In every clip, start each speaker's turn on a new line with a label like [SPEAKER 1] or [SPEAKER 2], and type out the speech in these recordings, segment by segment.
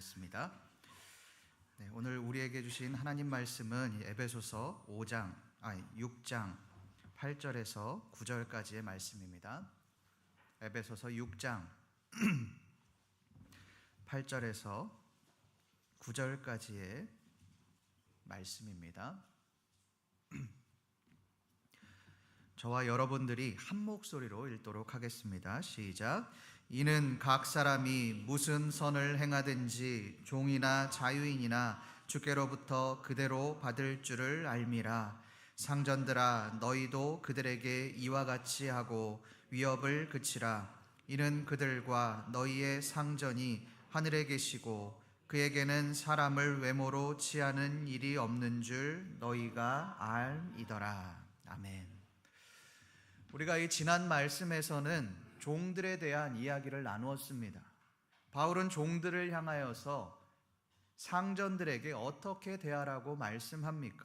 [SPEAKER 1] 나누겠습니다. 오늘 우리에게 주신 하나님 말씀은 에베소서 6장 8절에서 9절까지의 말씀입니다. 에베소서 6장 8절에서 9절까지의 말씀입니다. 저와 여러분들이 한 목소리로 읽도록 하겠습니다. 시작. 이는 각 사람이 무슨 선을 행하든지 종이나 자유인이나 주께로부터 그대로 받을 줄을 알미라. 상전들아, 너희도 그들에게 이와 같이 하고 위협을 그치라. 이는 그들과 너희의 상전이 하늘에 계시고 그에게는 사람을 외모로 취하는 일이 없는 줄 너희가 알이더라. 아멘. 우리가 이 지난 말씀에서는 종들에 대한 이야기를 나누었습니다. 바울은 종들을 향하여서 상전들에게 어떻게 대하라고 말씀합니까?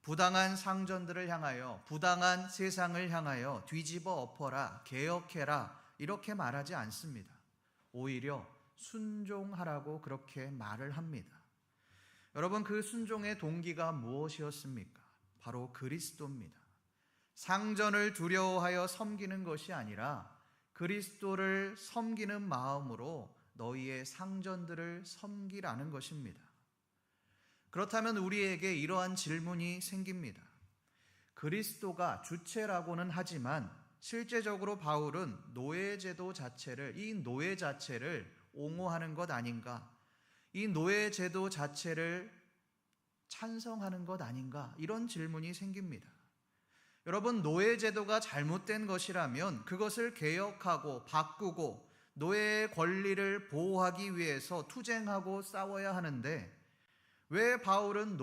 [SPEAKER 1] 부당한 상전들을 향하여, 부당한 세상을 향하여 뒤집어 엎어라, 개혁해라 이렇게 말하지 않습니다. 오히려 순종하라고 그렇게 말을 합니다. 여러분, 그 순종의 동기가 무엇이었습니까? 바로 그리스도입니다. 상전을 두려워하여 섬기는 것이 아니라 그리스도를 섬기는 마음으로 너희의 상전들을 섬기라는 것입니다. 그렇다면 우리에게 이러한 질문이 생깁니다. 그리스도가 주체라고는 하지만 실제적으로 바울은 노예제도 자체를, 이 노예 자체를 옹호하는 것 아닌가? 이 노예제도 자체를 찬성하는 것 아닌가? 이런 질문이 생깁니다. 여러분, 노예제도가 잘못된 것이라면 그것을 개혁하고 바꾸고 노예의 권리를 보호하기 위해서 투쟁하고 싸워야 하는데 왜 바울은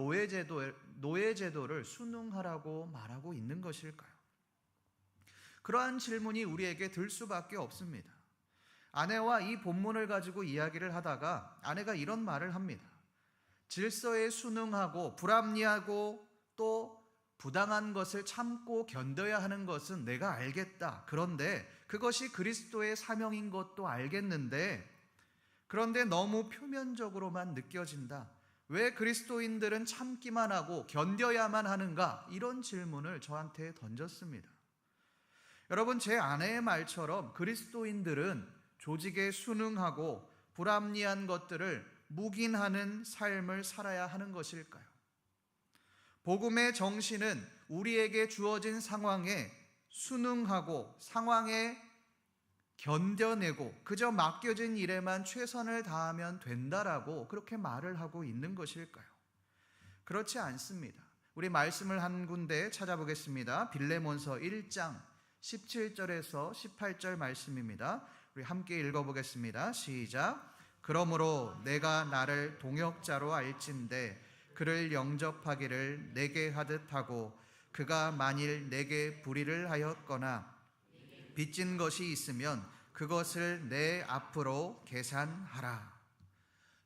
[SPEAKER 1] 노예제도를 순응하라고 말하고 있는 것일까요? 그러한 질문이 우리에게 들 수밖에 없습니다. 아내와 이 본문을 가지고 이야기를 하다가 아내가 이런 말을 합니다. 질서에 순응하고 불합리하고 또 부당한 것을 참고 견뎌야 하는 것은 내가 알겠다. 그런데 그것이 그리스도의 사명인 것도 알겠는데 그런데 너무 표면적으로만 느껴진다. 왜 그리스도인들은 참기만 하고 견뎌야만 하는가? 이런 질문을 저한테 던졌습니다. 여러분, 제 아내의 말처럼 그리스도인들은 조직에 순응하고 불합리한 것들을 묵인하는 삶을 살아야 하는 것일까요? 복음의 정신은 우리에게 주어진 상황에 순응하고 상황에 견뎌내고 그저 맡겨진 일에만 최선을 다하면 된다라고 그렇게 말을 하고 있는 것일까요? 그렇지 않습니다. 우리 말씀을 한 군데 찾아보겠습니다. 빌레몬서 1장 17절에서 18절 말씀입니다. 우리 함께 읽어보겠습니다. 시작. 그러므로 내가 나를 동역자로 알진대 그를 영접하기를 내게 하듯 하고 그가 만일 내게 불의를 하였거나 빚진 것이 있으면 그것을 내 앞으로 계산하라.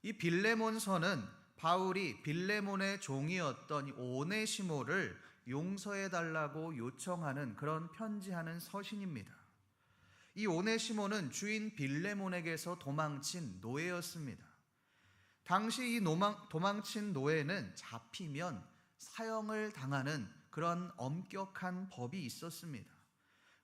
[SPEAKER 1] 이 빌레몬서는 바울이 빌레몬의 종이었던 오네시모를 용서해달라고 요청하는 그런 편지하는 서신입니다. 이 오네시모는 주인 빌레몬에게서 도망친 노예였습니다. 당시 이 도망친 노예는 잡히면 사형을 당하는 그런 엄격한 법이 있었습니다.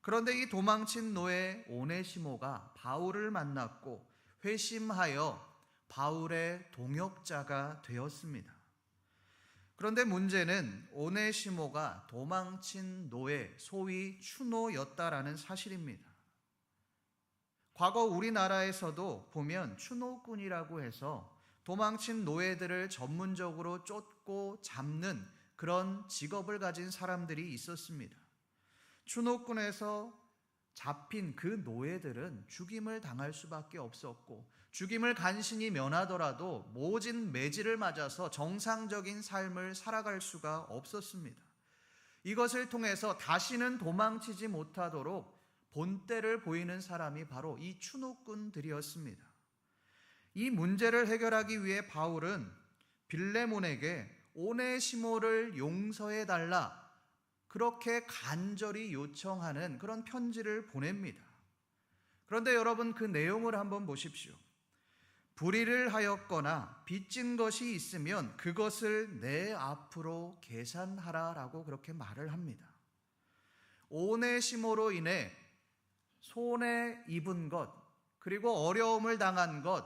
[SPEAKER 1] 그런데 이 도망친 노예 오네시모가 바울을 만났고 회심하여 바울의 동역자가 되었습니다. 그런데 문제는 오네시모가 도망친 노예, 소위 추노였다라는 사실입니다. 과거 우리나라에서도 보면 추노꾼이라고 해서 도망친 노예들을 전문적으로 쫓고 잡는 그런 직업을 가진 사람들이 있었습니다. 추노꾼에서 잡힌 그 노예들은 죽임을 당할 수밖에 없었고 죽임을 간신히 면하더라도 모진 매질을 맞아서 정상적인 삶을 살아갈 수가 없었습니다. 이것을 통해서 다시는 도망치지 못하도록 본때를 보이는 사람이 바로 이 추노꾼들이었습니다. 이 문제를 해결하기 위해 바울은 빌레몬에게 오네시모를 용서해달라 그렇게 간절히 요청하는 그런 편지를 보냅니다. 그런데 여러분, 그 내용을 한번 보십시오. 불의를 하였거나 빚진 것이 있으면 그것을 내 앞으로 계산하라라고 그렇게 말을 합니다. 오네시모로 인해 손해 입은 것, 그리고 어려움을 당한 것,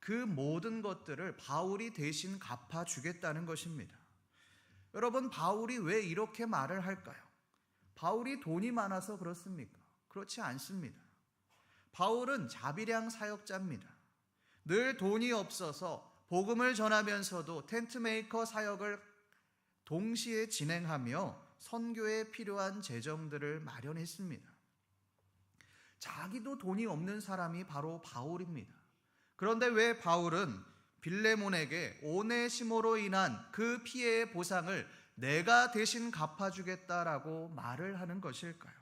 [SPEAKER 1] 그 모든 것들을 바울이 대신 갚아주겠다는 것입니다. 여러분, 바울이 왜 이렇게 말을 할까요? 바울이 돈이 많아서 그렇습니까? 그렇지 않습니다. 바울은 자비량 사역자입니다. 늘 돈이 없어서 복음을 전하면서도 텐트메이커 사역을 동시에 진행하며 선교에 필요한 재정들을 마련했습니다. 자기도 돈이 없는 사람이 바로 바울입니다. 그런데 왜 바울은 빌레몬에게 오네시모로 인한 그 피해의 보상을 내가 대신 갚아주겠다라고 말을 하는 것일까요?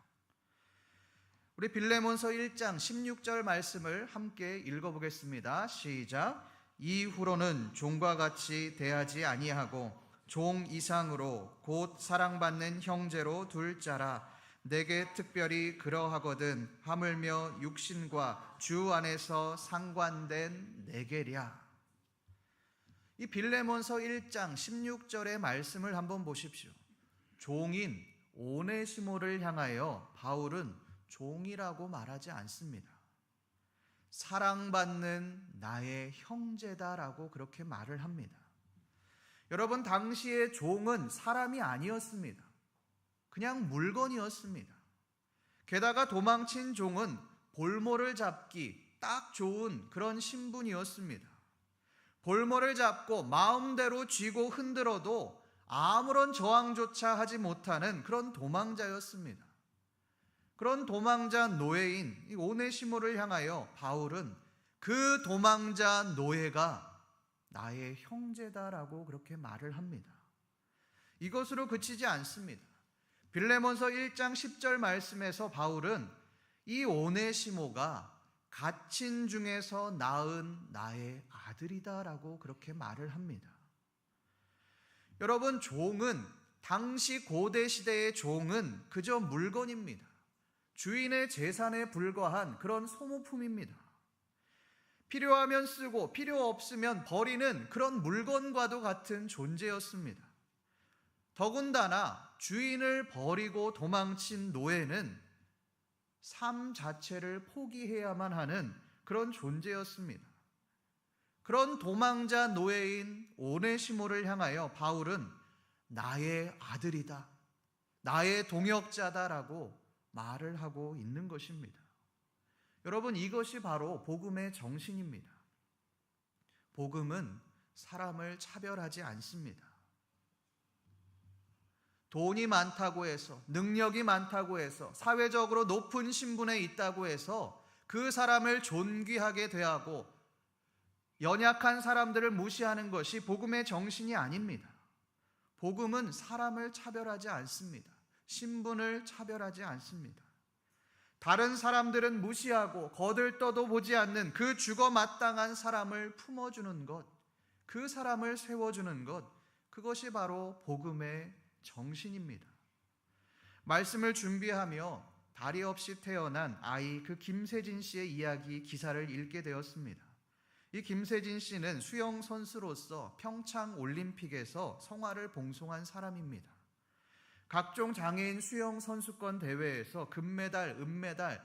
[SPEAKER 1] 우리 빌레몬서 1장 16절 말씀을 함께 읽어보겠습니다. 시작. 이후로는 종과 같이 대하지 아니하고 종 이상으로 곧 사랑받는 형제로 둘 자라. 내게 특별히 그러하거든 하물며 육신과 주 안에서 상관된 내게랴. 이 빌레몬서 1장 16절의 말씀을 한번 보십시오. 종인 오네시모를 향하여 바울은 종이라고 말하지 않습니다. 사랑받는 나의 형제다라고 그렇게 말을 합니다. 여러분, 당시의 종은 사람이 아니었습니다. 그냥 물건이었습니다. 게다가 도망친 종은 볼모를 잡기 딱 좋은 그런 신분이었습니다. 볼모를 잡고 마음대로 쥐고 흔들어도 아무런 저항조차 하지 못하는 그런 도망자였습니다. 그런 도망자 노예인 이 오네시모를 향하여 바울은 그 도망자 노예가 나의 형제다라고 그렇게 말을 합니다. 이것으로 그치지 않습니다. 빌레몬서 1장 10절 말씀에서 바울은 이 오네시모가 갇힌 중에서 낳은 나의 아들이다라고 그렇게 말을 합니다. 여러분, 종은 당시 고대 시대의 종은 그저 물건입니다. 주인의 재산에 불과한 그런 소모품입니다. 필요하면 쓰고 필요 없으면 버리는 그런 물건과도 같은 존재였습니다. 더군다나 주인을 버리고 도망친 노예는 삶 자체를 포기해야만 하는 그런 존재였습니다. 그런 도망자 노예인 오네시모를 향하여 바울은 나의 아들이다, 나의 동역자다라고 말을 하고 있는 것입니다. 여러분, 이것이 바로 복음의 정신입니다. 복음은 사람을 차별하지 않습니다. 돈이 많다고 해서, 능력이 많다고 해서, 사회적으로 높은 신분에 있다고 해서 그 사람을 존귀하게 대하고 연약한 사람들을 무시하는 것이 복음의 정신이 아닙니다. 복음은 사람을 차별하지 않습니다. 신분을 차별하지 않습니다. 다른 사람들은 무시하고 거들떠도 보지 않는 그 죽어 마땅한 사람을 품어주는 것, 그 사람을 세워주는 것, 그것이 바로 복음의 정신입니다. 말씀을 준비하며 다리 없이 태어난 아이 그 김세진 씨의 이야기 기사를 읽게 되었습니다. 이 김세진 씨는 수영 선수로서 평창 올림픽에서 성화를 봉송한 사람입니다. 각종 장애인 수영 선수권 대회에서 금메달, 은메달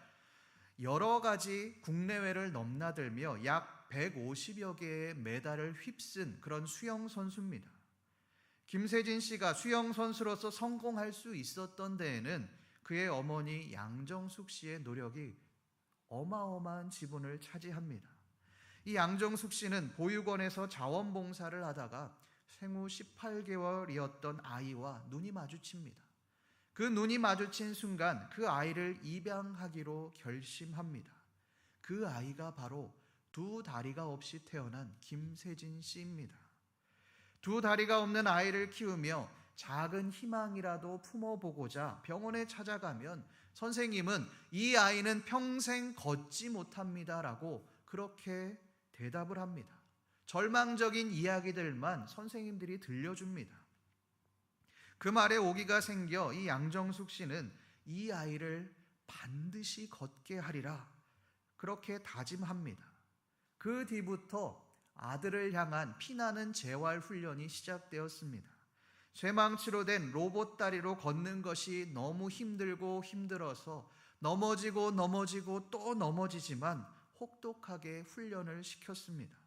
[SPEAKER 1] 여러 가지 국내외를 넘나들며 약 150여 개의 메달을 휩쓴 그런 수영 선수입니다. 김세진 씨가 수영 선수로서 성공할 수 있었던 데에는 그의 어머니 양정숙 씨의 노력이 어마어마한 지분을 차지합니다. 이 양정숙 씨는 보육원에서 자원봉사를 하다가 생후 18개월이었던 아이와 눈이 마주칩니다. 그 눈이 마주친 순간 그 아이를 입양하기로 결심합니다. 그 아이가 바로 두 다리가 없이 태어난 김세진 씨입니다. 두 다리가 없는 아이를 키우며 작은 희망이라도 품어보고자 병원에 찾아가면 선생님은 이 아이는 평생 걷지 못합니다라고 그렇게 대답을 합니다. 절망적인 이야기들만 선생님들이 들려줍니다. 그 말에 오기가 생겨 이 양정숙 씨는 이 아이를 반드시 걷게 하리라 그렇게 다짐합니다. 그 뒤부터 아들을 향한 피나는 재활 훈련이 시작되었습니다. 쇠망치로 된 로봇 다리로 걷는 것이 너무 힘들고 힘들어서 넘어지고 또 넘어지지만 혹독하게 훈련을 시켰습니다.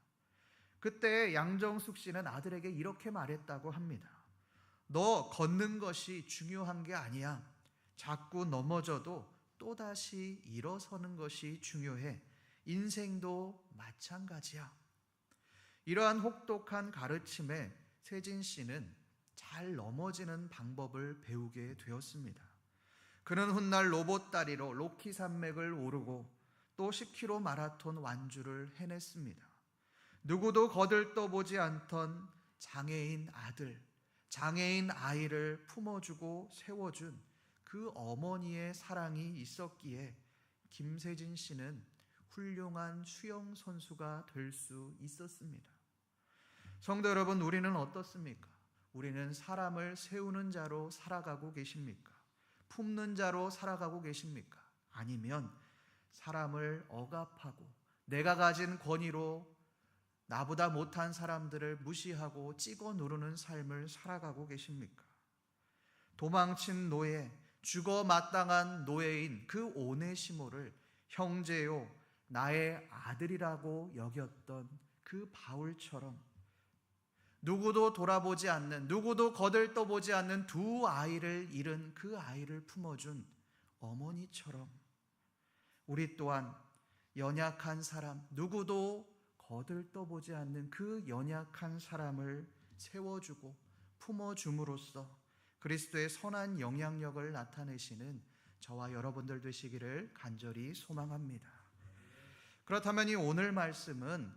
[SPEAKER 1] 그때 양정숙 씨는 아들에게 이렇게 말했다고 합니다. 너 걷는 것이 중요한 게 아니야. 자꾸 넘어져도 또다시 일어서는 것이 중요해. 인생도 마찬가지야. 이러한 혹독한 가르침에 세진 씨는 잘 넘어지는 방법을 배우게 되었습니다. 그는 훗날 로봇 다리로 로키 산맥을 오르고 또 10km 마라톤 완주를 해냈습니다. 누구도 거들떠보지 않던 장애인 아들, 장애인 아이를 품어주고 세워준 그 어머니의 사랑이 있었기에 김세진 씨는 훌륭한 수영 선수가 될 수 있었습니다. 성도 여러분, 우리는 어떻습니까? 우리는 사람을 세우는 자로 살아가고 계십니까? 품는 자로 살아가고 계십니까? 아니면 사람을 억압하고 내가 가진 권위로 나보다 못한 사람들을 무시하고 찍어 누르는 삶을 살아가고 계십니까? 도망친 노예, 죽어 마땅한 노예인 그 오네시모를 형제요, 나의 아들이라고 여겼던 그 바울처럼 누구도 돌아보지 않는, 누구도 거들떠보지 않는 두 아이를 잃은 그 아이를 품어준 어머니처럼 우리 또한 연약한 사람, 누구도 거들떠보지 않는 그 연약한 사람을 세워주고 품어줌으로써 그리스도의 선한 영향력을 나타내시는 저와 여러분들 되시기를 간절히 소망합니다. 그렇다면 이 오늘 말씀은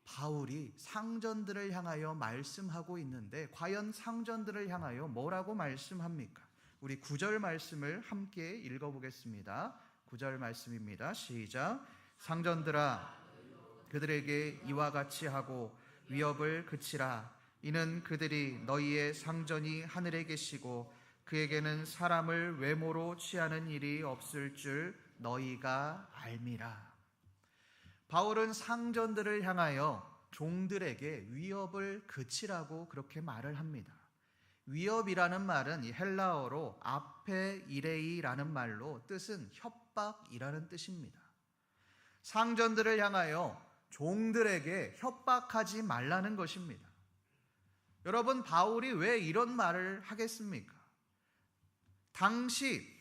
[SPEAKER 1] 바울이 상전들을 향하여 말씀하고 있는데 과연 상전들을 향하여 뭐라고 말씀합니까? 우리 9절 말씀을 함께 읽어보겠습니다. 9절 말씀입니다. 시작. 상전들아, 그들에게 이와 같이 하고 위협을 그치라. 이는 그들이 너희의 상전이 하늘에 계시고 그에게는 사람을 외모로 취하는 일이 없을 줄 너희가 알미라. 바울은 상전들을 향하여 종들에게 위협을 그치라고 그렇게 말을 합니다. 위협이라는 말은 이 헬라어로 아페이레이라는 말로 뜻은 협박이라는 뜻입니다. 상전들을 향하여 종들에게 협박하지 말라는 것입니다. 여러분, 바울이 왜 이런 말을 하겠습니까? 당시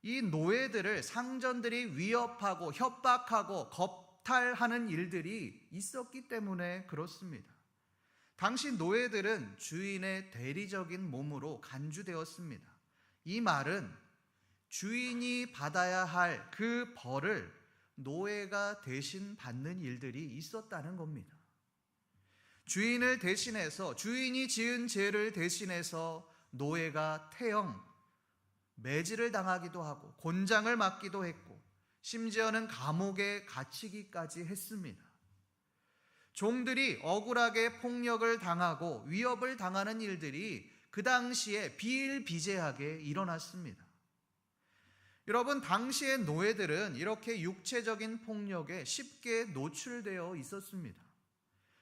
[SPEAKER 1] 이 노예들을 상전들이 위협하고 협박하고 겁탈하는 일들이 있었기 때문에 그렇습니다. 당시 노예들은 주인의 대리적인 몸으로 간주되었습니다. 이 말은 주인이 받아야 할 그 벌을 노예가 대신 받는 일들이 있었다는 겁니다. 주인을 대신해서, 주인이 지은 죄를 대신해서 노예가 태형, 매질을 당하기도 하고 곤장을 맞기도 했고 심지어는 감옥에 갇히기까지 했습니다. 종들이 억울하게 폭력을 당하고 위협을 당하는 일들이 그 당시에 비일비재하게 일어났습니다. 여러분, 당시의 노예들은 이렇게 육체적인 폭력에 쉽게 노출되어 있었습니다.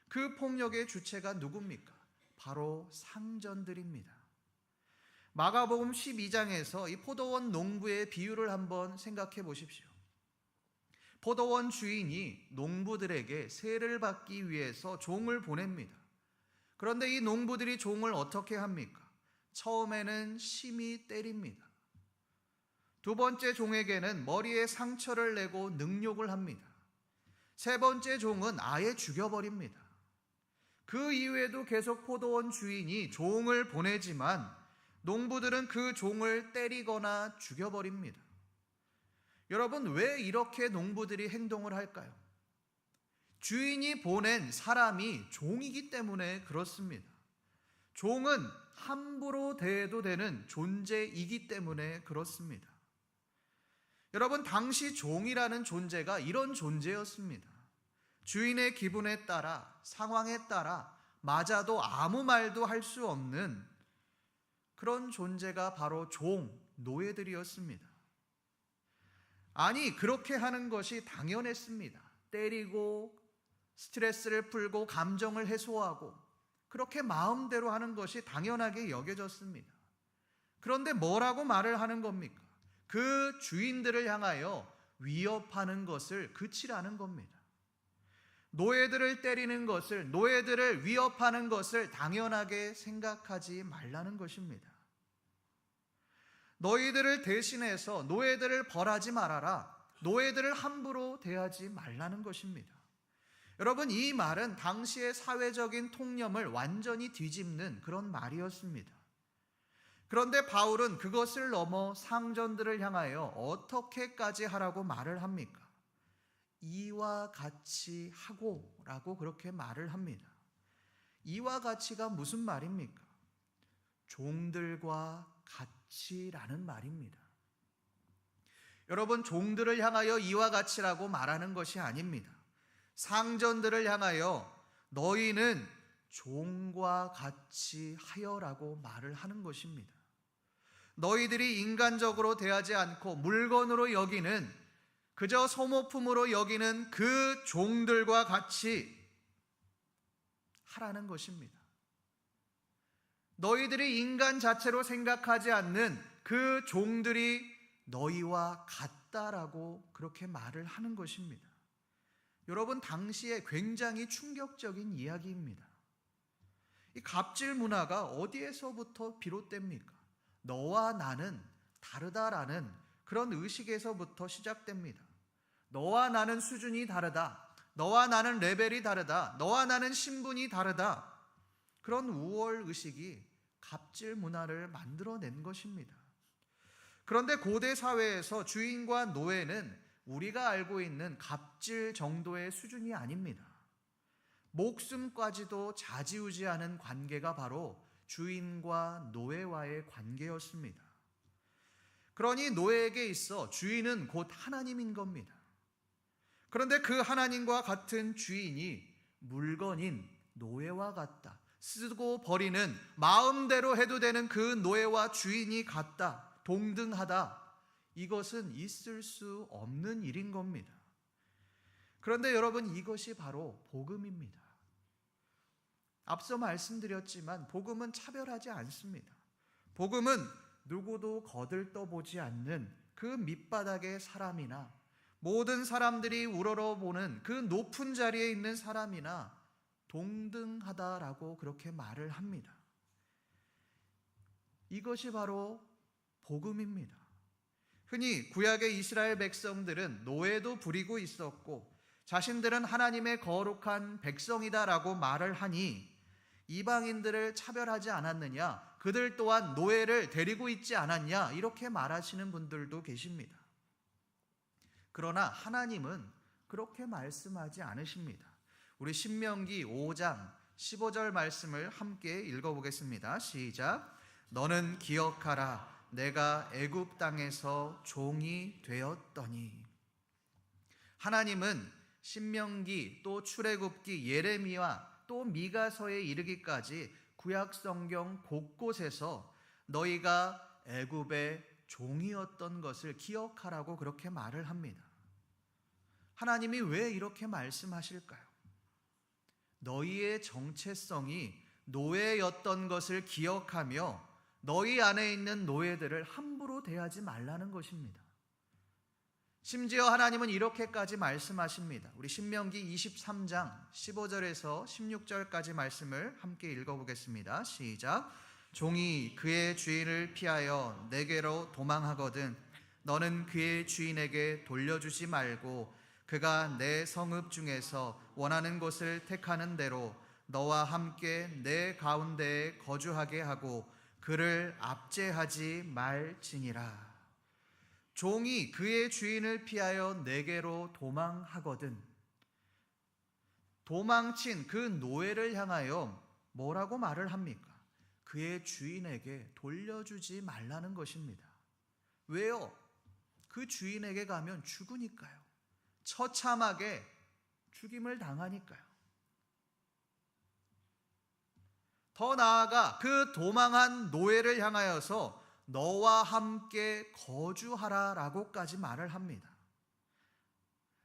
[SPEAKER 1] 그 폭력의 주체가 누굽니까? 바로 상전들입니다. 마가복음 12장에서 이 포도원 농부의 비유를 한번 생각해 보십시오. 포도원 주인이 농부들에게 세를 받기 위해서 종을 보냅니다. 그런데 이 농부들이 종을 어떻게 합니까? 처음에는 심히 때립니다. 두 번째 종에게는 머리에 상처를 내고 능욕을 합니다. 세 번째 종은 아예 죽여버립니다. 그 이후에도 계속 포도원 주인이 종을 보내지만 농부들은 그 종을 때리거나 죽여버립니다. 여러분, 왜 이렇게 농부들이 행동을 할까요? 주인이 보낸 사람이 종이기 때문에 그렇습니다. 종은 함부로 대해도 되는 존재이기 때문에 그렇습니다. 여러분, 당시 종이라는 존재가 이런 존재였습니다. 주인의 기분에 따라, 상황에 따라 맞아도 아무 말도 할 수 없는 그런 존재가 바로 종, 노예들이었습니다. 아니, 그렇게 하는 것이 당연했습니다. 때리고 스트레스를 풀고 감정을 해소하고 그렇게 마음대로 하는 것이 당연하게 여겨졌습니다. 그런데 뭐라고 말을 하는 겁니까? 그 주인들을 향하여 위협하는 것을 그치라는 겁니다. 노예들을 때리는 것을, 노예들을 위협하는 것을 당연하게 생각하지 말라는 것입니다. 너희들을 대신해서 노예들을 벌하지 말아라. 노예들을 함부로 대하지 말라는 것입니다. 여러분, 이 말은 당시의 사회적인 통념을 완전히 뒤집는 그런 말이었습니다. 그런데 바울은 그것을 넘어 상전들을 향하여 어떻게까지 하라고 말을 합니까? 이와 같이 하고 라고 그렇게 말을 합니다. 이와 같이가 무슨 말입니까? 종들과 같이라는 말입니다. 여러분, 종들을 향하여 이와 같이라고 말하는 것이 아닙니다. 상전들을 향하여 너희는 종과 같이 하여라고 말을 하는 것입니다. 너희들이 인간적으로 대하지 않고 물건으로 여기는, 그저 소모품으로 여기는 그 종들과 같이 하라는 것입니다. 너희들이 인간 자체로 생각하지 않는 그 종들이 너희와 같다라고 그렇게 말을 하는 것입니다. 여러분, 당시에 굉장히 충격적인 이야기입니다. 이 갑질 문화가 어디에서부터 비롯됩니까? 너와 나는 다르다라는 그런 의식에서부터 시작됩니다. 너와 나는 수준이 다르다. 너와 나는 레벨이 다르다. 너와 나는 신분이 다르다. 그런 우월 의식이 갑질 문화를 만들어낸 것입니다. 그런데 고대 사회에서 주인과 노예는 우리가 알고 있는 갑질 정도의 수준이 아닙니다. 목숨까지도 좌지우지하는 관계가 바로 주인과 노예와의 관계였습니다. 그러니 노예에게 있어 주인은 곧 하나님인 겁니다. 그런데 그 하나님과 같은 주인이 물건인 노예와 같다. 쓰고 버리는, 마음대로 해도 되는 그 노예와 주인이 같다. 동등하다. 이것은 있을 수 없는 일인 겁니다. 그런데 여러분, 이것이 바로 복음입니다. 앞서 말씀드렸지만 복음은 차별하지 않습니다. 복음은 누구도 거들떠보지 않는 그 밑바닥의 사람이나 모든 사람들이 우러러보는 그 높은 자리에 있는 사람이나 동등하다라고 그렇게 말을 합니다. 이것이 바로 복음입니다. 흔히 구약의 이스라엘 백성들은 노예도 부리고 있었고 자신들은 하나님의 거룩한 백성이다라고 말을 하니 이방인들을 차별하지 않았느냐, 그들 또한 노예를 데리고 있지 않았냐, 이렇게 말하시는 분들도 계십니다. 그러나 하나님은 그렇게 말씀하지 않으십니다. 우리 신명기 5장 15절 말씀을 함께 읽어보겠습니다. 시작. 너는 기억하라. 내가 애굽 땅에서 종이 되었더니. 하나님은 신명기, 또 출애굽기, 예레미야, 또 미가서에 이르기까지 구약 성경 곳곳에서 너희가 애굽의 종이었던 것을 기억하라고 그렇게 말을 합니다. 하나님이 왜 이렇게 말씀하실까요? 너희의 정체성이 노예였던 것을 기억하며 너희 안에 있는 노예들을 함부로 대하지 말라는 것입니다. 심지어 하나님은 이렇게까지 말씀하십니다. 우리 신명기 23장 15절에서 16절까지 말씀을 함께 읽어보겠습니다. 시작. 종이 그의 주인을 피하여 내게로 도망하거든 너는 그의 주인에게 돌려주지 말고 그가 내 성읍 중에서 원하는 곳을 택하는 대로 너와 함께 내 가운데에 거주하게 하고 그를 압제하지 말지니라. 종이 그의 주인을 피하여 내게로 도망하거든. 도망친 그 노예를 향하여 뭐라고 말을 합니까? 그의 주인에게 돌려주지 말라는 것입니다. 왜요? 그 주인에게 가면 죽으니까요. 처참하게 죽임을 당하니까요. 더 나아가 그 도망한 노예를 향하여서 너와 함께 거주하라라고까지 말을 합니다.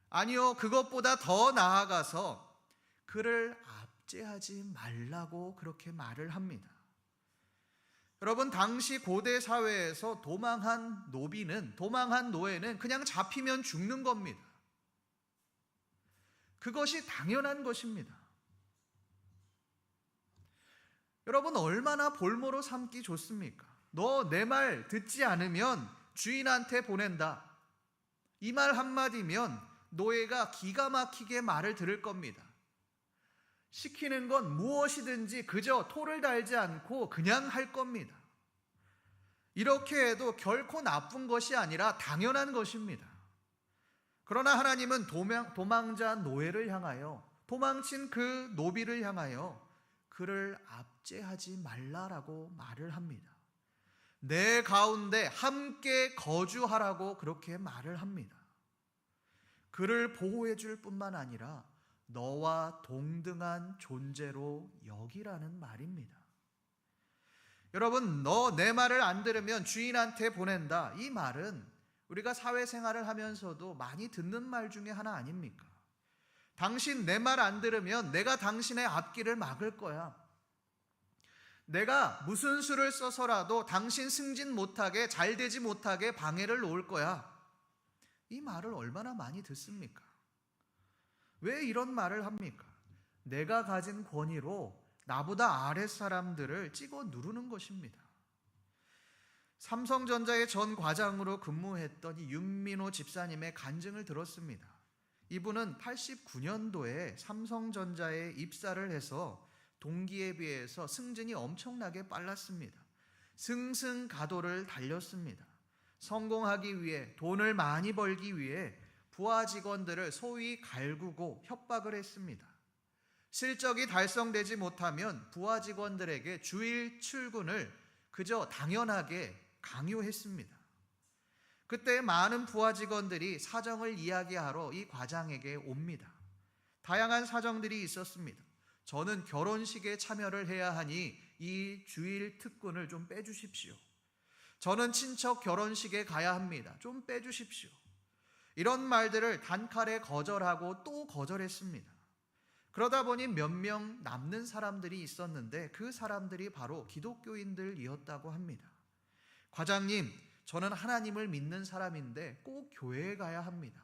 [SPEAKER 1] 아니요, 그것보다 더 나아가서 그를 압제하지 말라고 그렇게 말을 합니다. 여러분, 당시 고대 사회에서 도망한 노예는 그냥 잡히면 죽는 겁니다. 그것이 당연한 것입니다. 여러분, 얼마나 볼모로 삼기 좋습니까? 너 내 말 듣지 않으면 주인한테 보낸다. 이 말 한마디면 노예가 기가 막히게 말을 들을 겁니다. 시키는 건 무엇이든지 그저 토를 달지 않고 그냥 할 겁니다. 이렇게 해도 결코 나쁜 것이 아니라 당연한 것입니다. 그러나 하나님은 도망자 노예를 향하여, 도망친 그 노비를 향하여 그를 압제하지 말라라고 말을 합니다. 내 가운데 함께 거주하라고 그렇게 말을 합니다. 그를 보호해 줄 뿐만 아니라 너와 동등한 존재로 여기라는 말입니다. 여러분, 너 내 말을 안 들으면 주인한테 보낸다. 이 말은 우리가 사회생활을 하면서도 많이 듣는 말 중에 하나 아닙니까? 당신 내 말 안 들으면 내가 당신의 앞길을 막을 거야. 내가 무슨 수를 써서라도 당신 승진 못하게, 잘 되지 못하게 방해를 놓을 거야. 이 말을 얼마나 많이 듣습니까? 왜 이런 말을 합니까? 내가 가진 권위로 나보다 아랫 사람들을 찍어 누르는 것입니다. 삼성전자의 전 과장으로 근무했던 이 윤민호 집사님의 간증을 들었습니다. 이분은 89년도에 삼성전자에 입사를 해서 동기에 비해서 승진이 엄청나게 빨랐습니다. 승승가도를 달렸습니다. 성공하기 위해, 돈을 많이 벌기 위해 부하 직원들을 소위 갈구고 협박을 했습니다. 실적이 달성되지 못하면 부하 직원들에게 주일 출근을 그저 당연하게 강요했습니다. 그때 많은 부하 직원들이 사정을 이야기하러 이 과장에게 옵니다. 다양한 사정들이 있었습니다. 저는 결혼식에 참여를 해야 하니 이 주일 특근을 좀 빼주십시오. 저는 친척 결혼식에 가야 합니다. 좀 빼주십시오. 이런 말들을 단칼에 거절하고 또 거절했습니다. 그러다 보니 몇 명 남는 사람들이 있었는데 그 사람들이 바로 기독교인들이었다고 합니다. 과장님, 저는 하나님을 믿는 사람인데 꼭 교회에 가야 합니다.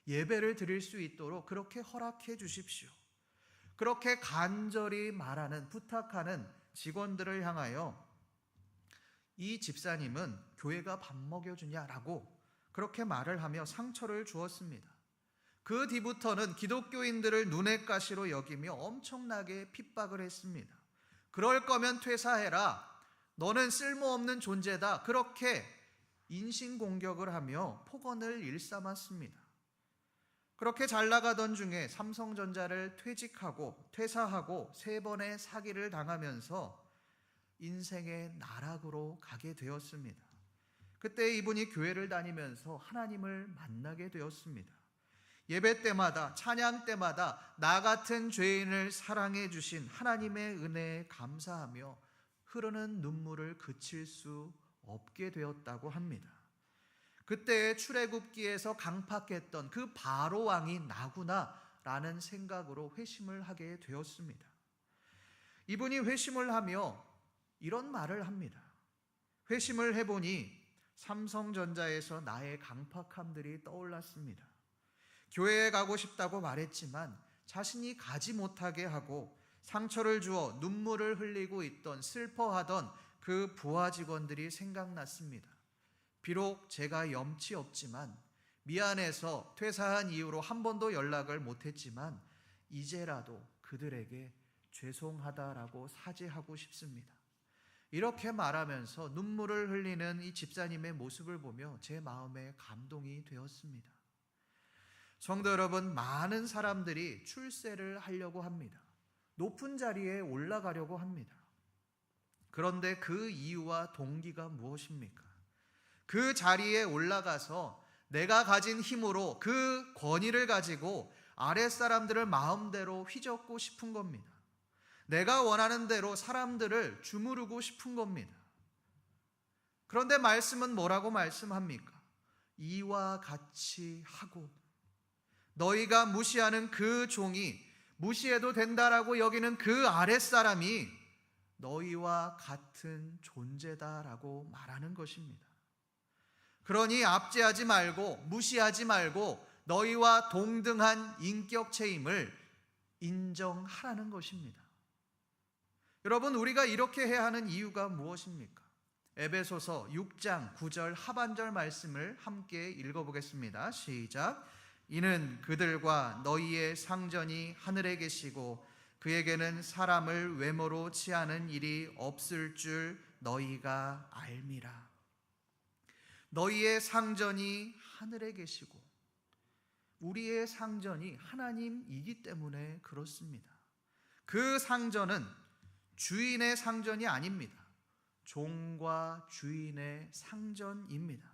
[SPEAKER 1] 예배를 드릴 수 있도록 그렇게 허락해 주십시오. 그렇게 간절히 말하는, 부탁하는 직원들을 향하여 이 집사님은 교회가 밥 먹여주냐라고 그렇게 말을 하며 상처를 주었습니다. 그 뒤부터는 기독교인들을 눈엣 가시로 여기며 엄청나게 핍박을 했습니다. 그럴 거면 퇴사해라. 너는 쓸모없는 존재다. 그렇게 인신공격을 하며 폭언을 일삼았습니다. 그렇게 잘 나가던 중에 삼성전자를 퇴사하고 3번의 사기를 당하면서 인생의 나락으로 가게 되었습니다. 그때 이분이 교회를 다니면서 하나님을 만나게 되었습니다. 예배 때마다, 찬양 때마다 나 같은 죄인을 사랑해 주신 하나님의 은혜에 감사하며 흐르는 눈물을 그칠 수 없게 되었다고 합니다. 그때 출애굽기에서 강팍했던 그 바로 왕이 나구나 라는 생각으로 회심을 하게 되었습니다. 이분이 회심을 하며 이런 말을 합니다. 회심을 해보니 삼성전자에서 나의 강팍함들이 떠올랐습니다. 교회에 가고 싶다고 말했지만 자신이 가지 못하게 하고 상처를 주어 눈물을 흘리고 있던, 슬퍼하던 그 부하 직원들이 생각났습니다. 비록 제가 염치 없지만 미안해서 퇴사한 이후로 한 번도 연락을 못했지만 이제라도 그들에게 죄송하다라고 사죄하고 싶습니다. 이렇게 말하면서 눈물을 흘리는 이 집사님의 모습을 보며 제 마음에 감동이 되었습니다. 성도 여러분, 많은 사람들이 출세를 하려고 합니다. 높은 자리에 올라가려고 합니다. 그런데 그 이유와 동기가 무엇입니까? 그 자리에 올라가서 내가 가진 힘으로 그 권위를 가지고 아랫사람들을 마음대로 휘젓고 싶은 겁니다. 내가 원하는 대로 사람들을 주무르고 싶은 겁니다. 그런데 말씀은 뭐라고 말씀합니까? 이와 같이 하고 너희가 무시하는 그 종이, 무시해도 된다라고 여기는 그 아랫사람이 너희와 같은 존재다라고 말하는 것입니다. 그러니 압제하지 말고 무시하지 말고 너희와 동등한 인격체임을 인정하라는 것입니다. 여러분, 우리가 이렇게 해야 하는 이유가 무엇입니까? 에베소서 6장 9절 하반절 말씀을 함께 읽어보겠습니다. 시작. 이는 그들과 너희의 상전이 하늘에 계시고 그에게는 사람을 외모로 취하는 일이 없을 줄 너희가 알미라. 너희의 상전이 하늘에 계시고, 우리의 상전이 하나님이기 때문에 그렇습니다. 그 상전은 주인의 상전이 아닙니다. 종과 주인의 상전입니다.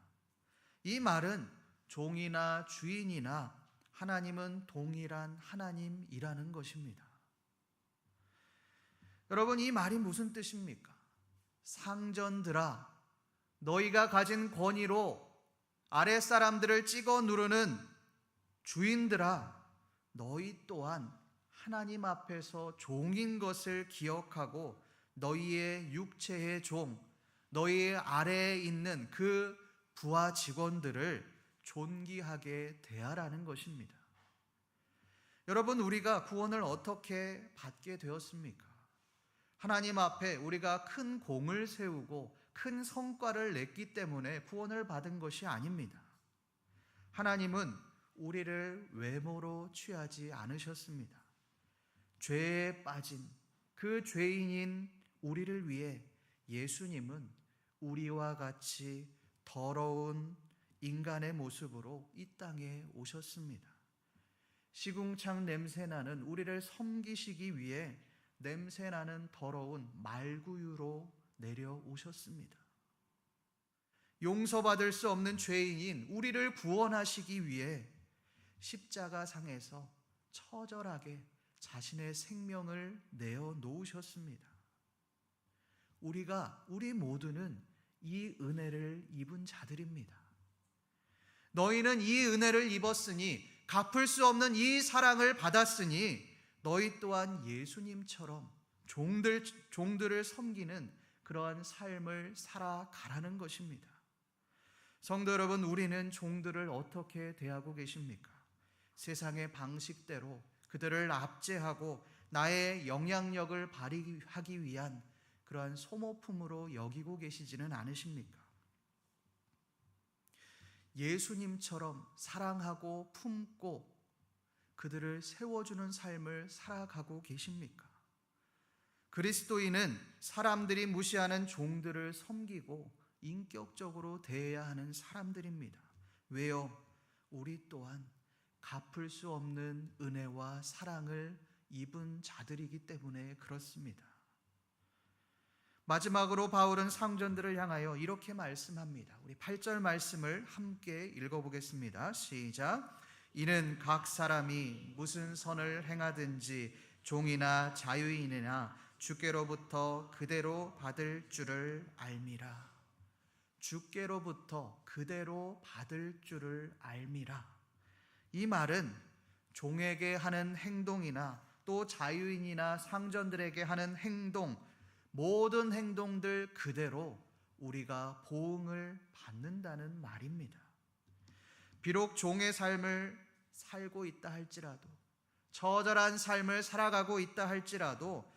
[SPEAKER 1] 이 말은 종이나 주인이나 하나님은 동일한 하나님이라는 것입니다. 여러분, 이 말이 무슨 뜻입니까? 상전들아, 너희가 가진 권위로 아랫사람들을 찍어 누르는 주인들아, 너희 또한 하나님 앞에서 종인 것을 기억하고 너희의 육체의 종, 너희의 아래에 있는 그 부하 직원들을 존귀하게 대하라는 것입니다. 여러분, 우리가 구원을 어떻게 받게 되었습니까? 하나님 앞에 우리가 큰 공을 세우고 큰 성과를 냈기 때문에 구원을 받은 것이 아닙니다. 하나님은 우리를 외모로 취하지 않으셨습니다. 죄에 빠진 그 죄인인 우리를 위해 예수님은 우리와 같이 더러운 인간의 모습으로 이 땅에 오셨습니다. 시궁창 냄새나는 우리를 섬기시기 위해 냄새나는 더러운 말구유로 내려오셨습니다. 용서받을 수 없는 죄인인 우리를 구원하시기 위해 십자가상에서 처절하게 자신의 생명을 내어 놓으셨습니다. 우리 모두는 이 은혜를 입은 자들입니다. 너희는 이 은혜를 입었으니, 갚을 수 없는 이 사랑을 받았으니 너희 또한 예수님처럼 종들을 섬기는 그러한 삶을 살아가라는 것입니다. 성도 여러분, 우리는 종들을 어떻게 대하고 계십니까? 세상의 방식대로 그들을 압제하고 나의 영향력을 발휘하기 위한 그러한 소모품으로 여기고 계시지는 않으십니까? 예수님처럼 사랑하고 품고 그들을 세워주는 삶을 살아가고 계십니까? 그리스도인은 사람들이 무시하는 종들을 섬기고 인격적으로 대해야 하는 사람들입니다. 왜요? 우리 또한 갚을 수 없는 은혜와 사랑을 입은 자들이기 때문에 그렇습니다. 마지막으로 바울은 상전들을 향하여 이렇게 말씀합니다. 우리 8절 말씀을 함께 읽어보겠습니다. 시작. 이는 각 사람이 무슨 선을 행하든지 종이나 자유인이나 주께로부터 그대로 받을 줄을 알미라. 주께로부터 그대로 받을 줄을 알미라. 이 말은 종에게 하는 행동이나 또 자유인이나 상전들에게 하는 행동, 모든 행동들 그대로 우리가 보응을 받는다는 말입니다. 비록 종의 삶을 살고 있다 할지라도, 처절한 삶을 살아가고 있다 할지라도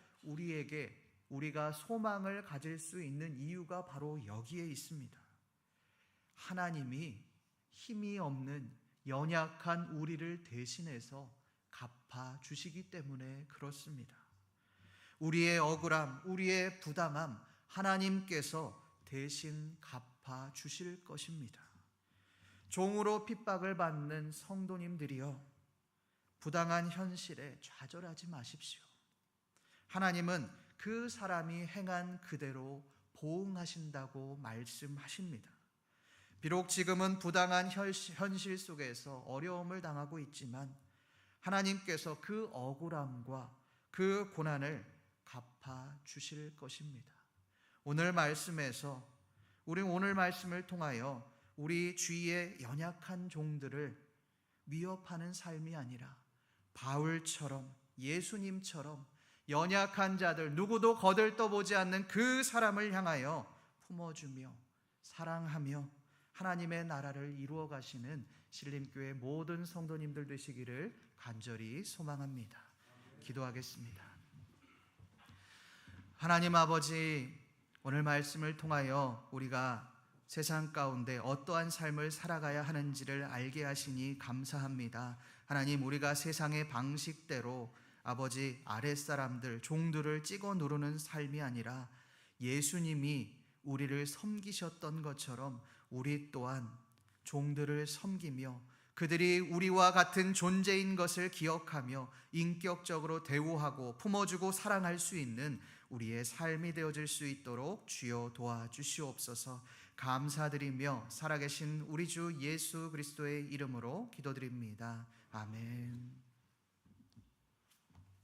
[SPEAKER 1] 우리가 소망을 가질 수 있는 이유가 바로 여기에 있습니다. 하나님이 힘이 없는 연약한 우리를 대신해서 갚아주시기 때문에 그렇습니다. 우리의 억울함, 우리의 부당함 하나님께서 대신 갚아주실 것입니다. 종으로 핍박을 받는 성도님들이여, 부당한 현실에 좌절하지 마십시오. 하나님은 그 사람이 행한 그대로 보응하신다고 말씀하십니다. 비록 지금은 부당한 현실 속에서 어려움을 당하고 있지만 하나님께서 그 억울함과 그 고난을 갚아주실 것입니다. 오늘 말씀에서 우리 오늘 말씀을 통하여 우리 주위의 연약한 종들을 위협하는 삶이 아니라 바울처럼, 예수님처럼 연약한 자들, 누구도 거들떠보지 않는 그 사람을 향하여 품어주며 사랑하며 하나님의 나라를 이루어 가시는 신림교회 모든 성도님들 되시기를 간절히 소망합니다. 기도하겠습니다. 하나님 아버지, 오늘 말씀을 통하여 우리가 세상 가운데 어떠한 삶을 살아가야 하는지를 알게 하시니 감사합니다. 하나님, 우리가 세상의 방식대로 아버지 아랫사람들, 종들을 찍어 누르는 삶이 아니라 예수님이 우리를 섬기셨던 것처럼 우리 또한 종들을 섬기며 그들이 우리와 같은 존재인 것을 기억하며 인격적으로 대우하고 품어주고 사랑할 수 있는 우리의 삶이 되어질 수 있도록 주여 도와주시옵소서. 감사드리며 살아계신 우리 주 예수 그리스도의 이름으로 기도드립니다. 아멘.